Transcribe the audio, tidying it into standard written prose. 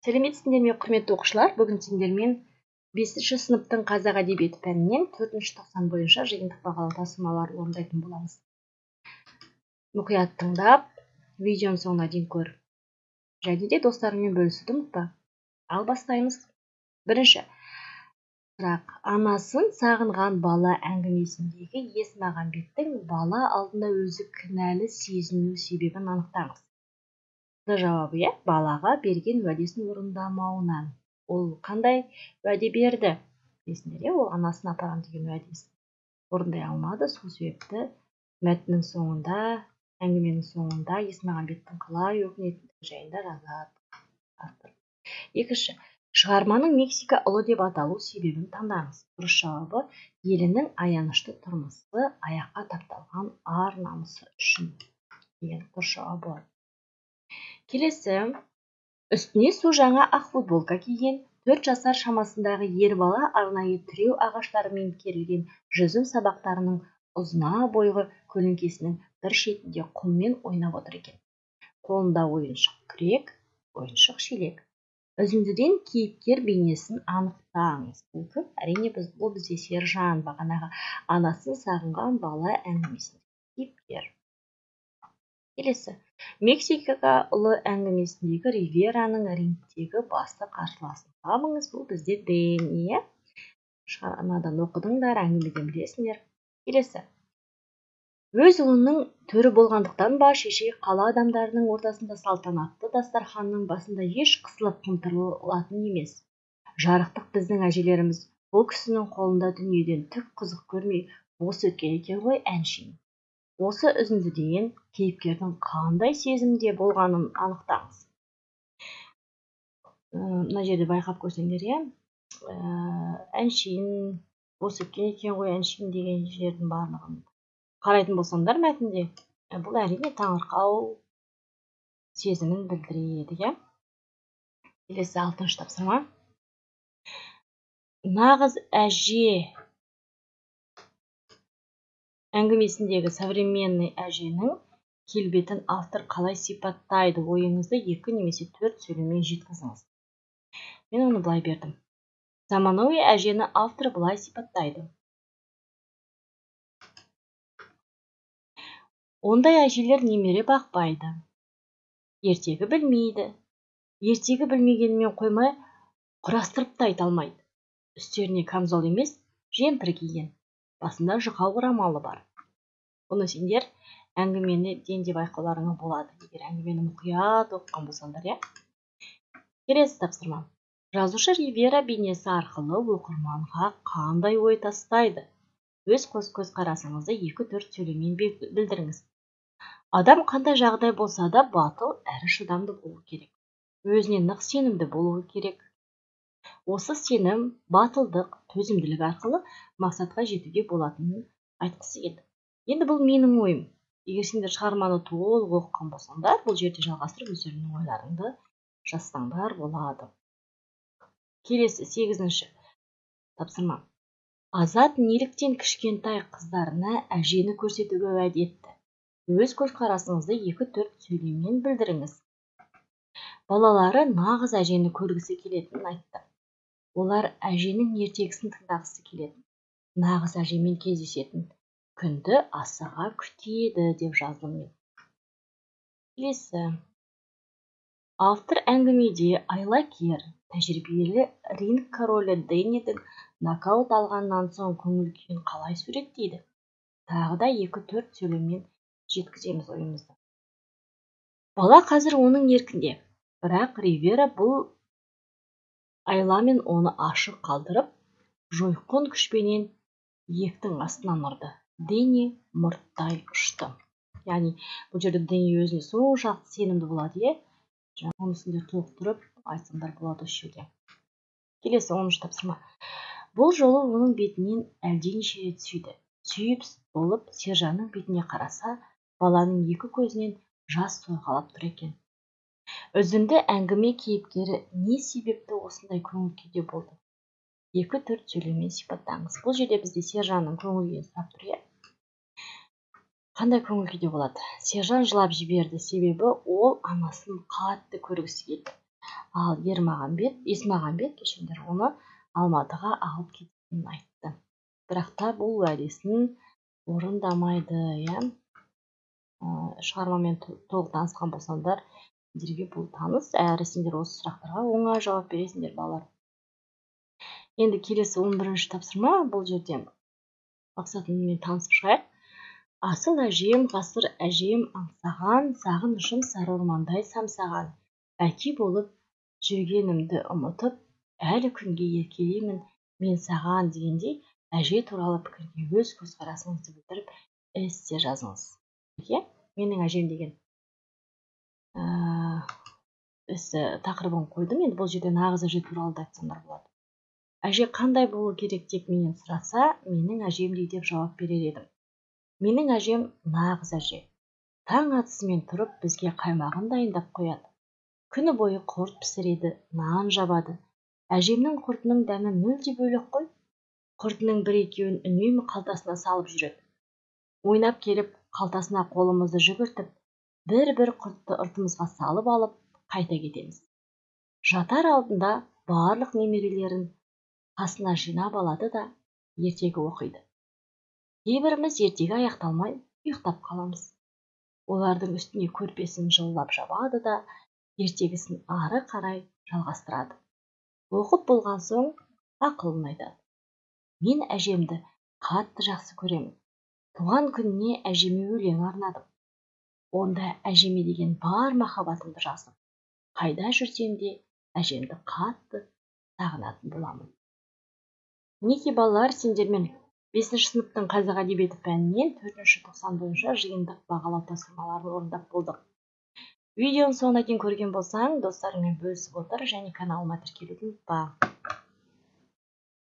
Сәлеметсіңдер ме, құрметті оқушылар? Бүгін сендермен 5-ші сыныптың қазақ әдебиеті пәнінен 4-ші тоқсан бойынша жиынтық бағалы тапсырмалар орындайтын боламыз. Мұқият тыңдап, видеоның соңына дейін көр. Және де достарыңмен бөлісуді ұмытпа. Ал бастаймыз. Бірінші сұрақ. Анасын сағынған бала әңгімесіндегі Есмағамбеттің бала алдында өзі кінәлі сезіну себебін анықтаңыз. Жауабы балаға берген уәдесін орындамауынан. Ол қандай уәде берді? Білесіңдер, ол анасын апарам деген уәдесін орындай алмады. Сол себепті мәтіннің соңында, әңгіменің соңында Есмағамбеттің қалай өкінетіндігі жайында жазады. Екінші, шығарманың Мексика ұлы деп аталу себебін таңдаңыз. Дұрыс жауабы елінің аянышты тұрмысы аяққа тапталған ар намысы үшін деген дұрыс жауап болады. Келесі, үстіне су жаңа ақ футболка киген 4 жасар шамасындағы ер бала арнайы тіреу ағаштарымен керілген жүзім сабақтарының ұзына бойғы көлеңкесінің бір шетінде құммен ойнап отыр екен. Қолында ойыншық күрек, ойыншық шелек. Үзіндіден кейіпкер бейнесін анықтаңыз. Бұл кім? Әрине бұл бізде Сержан, бағанағы анасын сағынған бала әңгімесінде кейіпкер. Келесі, Мексика ұлы әңгімесіндегі Ривераның рингтегі басты қарсыласын табыңыз. Бұл бізде Дэнни. Шығармадан оқыдыңдар, әңгімеден білесіңдер. Келесі, өз ұлының төрі болғандықтан ба, шеше қала адамдарының ортасында салтанатты дастарханның басында еш қысылып қымтырылатын емес. Жарықтық біздің әжелеріміз бұл кісінің қолында дүниеден түк қызық көрмей бос өткен екен ғой әншейін. Осы үзіндіден кейіпкердің қандай сезімде болғанын анықтаңыз. Мына жерде байқап көрсеңдер, әншейін бос өткен екен ғой әншейін деген жердің барлығын қарайтын болсаңдар мәтінде, бұл әрине таңырқау сезімін білдіреді. Келесі 6-шы тапсырма. Нағыз әже әңгімесіндегі современный әженің келбетін автор қалай сипаттайды? Ойыңызды 2 немесе 4 сөйлеммен жеткізіңіз. Мен оны былай бердім. Заманауи әжені автор былай сипаттайды. Ондай әжелер немере бақпайды. Ертегі білмейді. Ертегі білмегенімен қоймай, құрастырып та айта алмайды. Үстеріне камзол емес, жемпір киген. Басында жұқа орамалы бар. Оны сендер әңгімені деп байқауларыңа болады. Егер әңгімені мұқият оқыған болсаңдар, Келесі тапсырма. Жазушы Ривера бейнесі арқылы оқырманға қандай ой тастайды? Өз көзқарасыңызды 2-4 сөйлеммен білдіріңіз. Адам қандай жағдай болса да батыл әрі шыдамды болу керек. Өзіне нық сенімді болуы керек. Осы сенім, батылдық, төзімділік арқылы мақсатқа жетуге болатынын айтқысы келді. Енді бұл менің ойым. Егер сендер шығарманы толық оқыған болсаңдар, бұл жерде жалғастырып өздеріңнің ойларыңды жазсаңдар болады. Келесі 8-ші тапсырма. Азат неліктен кішкентай қыздарына әжені көрсетуге уәде етті? Өз көзқарасыңызды 2-4 сөйлеммен білдіріңіз. Балалары нағыз әжені көргісі келетінін айтты. Олар әженің ертегісін тыңдағысы келетін, нағыз әжемен кездесетін күнді асыға күтеді деп жаздым мен. Келесі. Автор әңгімеде айлакер, тәжірибелі ринг королі Дэннидің нокаут алғаннан соң көңіл күйін қалай суреттейді? Тағы да 2-4 сөйлеммен жеткіземіз ойымызды. Бала қазір оның еркінде, бірақ Ривера бұл айламен оны ашық қалдырып, жойқын күшпенен ектің астынан ұрды. Дэнни мұрттай ұшты. Яғни, бұл жерде Дэнни өзіне соншалықты сенімді болады, оны сендер толықтырып айтсаңдар болады осы жерде. Келесі 10-шы тапсырма. Бұл жолы оның бетінен әлденеше рет сүйді. Сүйіп болып, Сержанның бетіне қараса, баланың 2 көзінен жас сорғалап тұр екен. Үзінді әңгіме кейіпкері не себепті осындай көңіл күйде болды? 2-4 сөйлеммен сипаттаңыз. Бұл жерде бізде Сержанның көңіл күйін сұрап тұр. Қандай көңіл күйде болады? Сержан жылап жіберді, себебі ол анасын қатты көргісі келді. Ал Есмағамбет кешендер оны Алматыға алып кететінін айтты. Бірақ та бұл уәдесін орындамайды, иә. Шығармамен толық танысқан болсаңдар, сендерге бұл таныс, әрі сендер осы сұрақтарға оңай жауап бересіңдер, балалар. Енді келесі 11-ші тапсырма, бұл жерде мақсатымен танысып шығайық. Асыл әжем, ғасыр әжем аңсаған, сағынышым сары ормандай самсаған. Әке болып жүргенімді ұмытып, әлі күнге еркелеймін мен саған дегендей, әже туралы пікірге өз көзқарасыңызды білдіріп, эссе жазыңыз. Менің әжем деген эссе тақырыбын қойдым. Енді бұл жерде нағыз әже туралы да айтсамдар болады. Әже қандай болу керек деп менен сұраса, менің әжемдей деп жауап берер едім. Менің әжем нағыз әже. Таң атысымен тұрып, бізге қаймағын дайындап қояды. Күні бойы құрт пісіреді, нан жабады. Әжемнің құртының дәмі мүлде бөлек қой. Құртының бір-екеуін үнемі қалтасына салып жүреді. Ойнап келіп, қалтасына қолымызды жүгіртіп, бір-бір құртты ұртымызға салып алып, қайта кетеміз. Жатар алдында барлық немерелерін қасына жинап алады да ертегі оқиды. Кейбіріміз ертегі аяқталмай ұйықтап қаламыз. Олардың үстіне көрпесін жылылап жабады да ертегісін ары қарай жалғастырады. Оқып болған соң ақылын айтады. Мен әжемді қатты жақсы көремін. Туған күніне әжеме өлең арнадым. Онда әжеме деген бар махаббатымды жаздым. Қайда жүрсем де әжемді қатты сағынатын боламын. Мінекей балалар, сендермен 5-ші сыныптың қазақ әдебиеті пәнінен 4-ші тоқсан бойынша жиынтық бағалау тапсырмаларын орындап болдық. Видеоның соңына дейін көрген болсаң, достарыңмен бөлісіп отыр және каналыма тіркелуді ұмытпа.